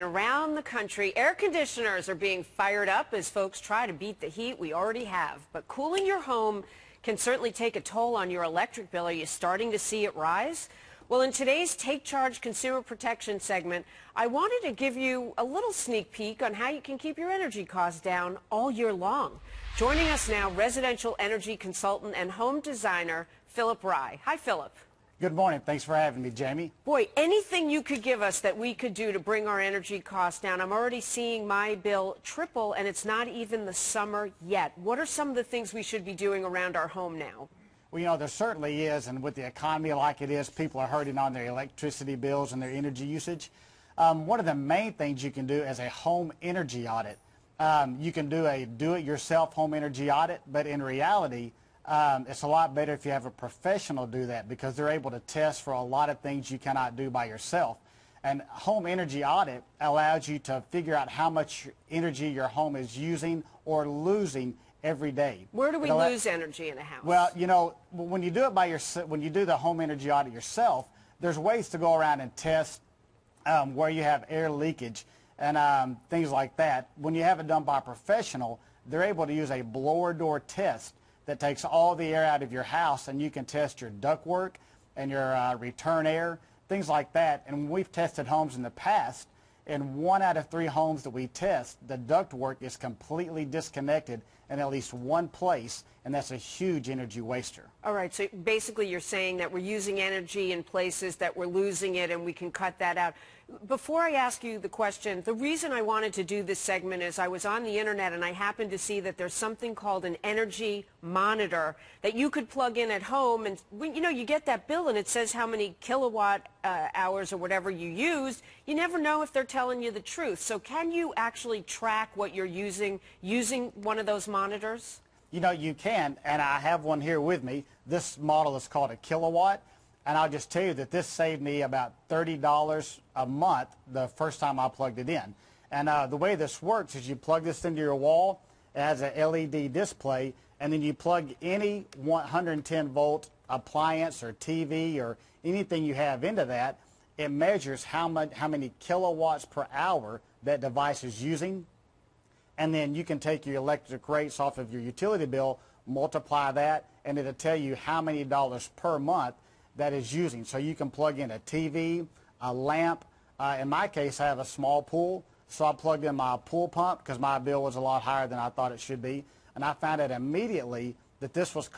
Around the country, air conditioners are being fired up as folks try to beat the heat we already have. But cooling your home can certainly take a toll on your electric bill. Are you starting to see it rise? Well, in today's Take Charge Consumer Protection segment, I wanted to give you a little sneak peek on how you can keep your energy costs down all year long. Joining us now, residential energy consultant and home designer, Phillip Rye. Hi, Phillip. Good morning. Thanks for having me, Jamie. Boy, anything you could give us that we could do to bring our energy costs down. I'm already seeing my bill triple, and it's not even the summer yet. What are some of the things we should be doing around our home now? Well, there certainly is, and with the economy like it is, people are hurting on their electricity bills and their energy usage. One of the main things you can do is a home energy audit. You can do a do-it-yourself home energy audit, but in reality, it's a lot better if you have a professional do that, because they're able to test for a lot of things you cannot do by yourself. And home energy audit allows you to figure out how much energy your home is using or losing every day. Where do we lose energy in a house? Well, when you do it by yourself, when you do the home energy audit yourself, there's ways to go around and test where you have air leakage and things like that. When you have it done by a professional, they're able to use a blower door test that takes all the air out of your house, and you can test your ductwork and your return air, things like that. And we've tested homes in the past, in 1 out of 3 homes that we test, the ductwork is completely disconnected in at least one place, and that's a huge energy waster. All right, so basically you're saying that we're using energy in places that we're losing it, and we can cut that out. Before I ask you the question, the reason I wanted to do this segment is I was on the internet and I happened to see that there's something called an energy monitor that you could plug in at home, and you get that bill and it says how many kilowatt hours or whatever you used. You never know if they're telling you the truth. So can you actually track what you're using one of those monitors? You can, and I have one here with me. This model is called a kilowatt, and I'll just tell you that this saved me about $30 a month the first time I plugged it in. And the way this works is you plug this into your wall, it has an LED display, and then you plug any 110-volt appliance or TV or anything you have into that. It measures how many kilowatts per hour that device is using. And then you can take your electric rates off of your utility bill, multiply that, and it'll tell you how many dollars per month that is using. So you can plug in a TV, a lamp. In my case, I have a small pool, so I plugged in my pool pump because my bill was a lot higher than I thought it should be. And I found out immediately that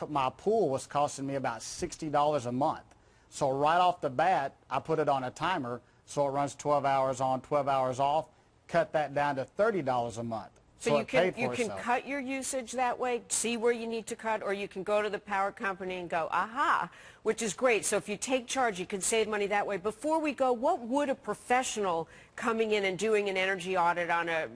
my pool was costing me about $60 a month. So right off the bat, I put it on a timer, so it runs 12 hours on, 12 hours off, cut that down to $30 a month. So you can cut your usage that way, see where you need to cut, or you can go to the power company and go, aha, which is great. So if you take charge, you can save money that way. Before we go, what would a professional coming in and doing an energy audit on an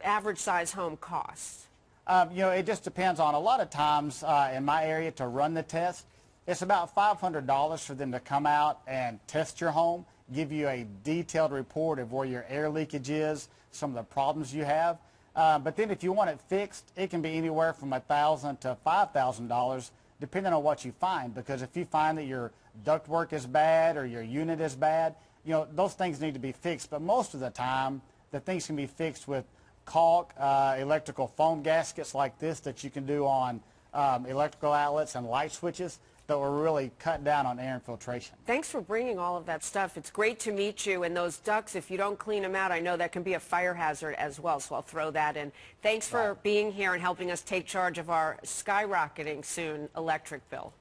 average size home cost? It just depends on, a lot of times in my area to run the test, it's about $500 for them to come out and test your home, give you a detailed report of where your air leakage is, some of the problems you have. But then if you want it fixed, it can be anywhere from $1,000 to $5,000, depending on what you find. Because if you find that your ductwork is bad or your unit is bad, those things need to be fixed. But most of the time, the things can be fixed with caulk, electrical foam gaskets like this that you can do on electrical outlets and light switches that will really cut down on air infiltration. Thanks for bringing all of that stuff. It's great to meet you. And those ducts, if you don't clean them out, I know that can be a fire hazard as well, so I'll throw that in. Thanks for being here and helping us take charge of our skyrocketing soon electric bill.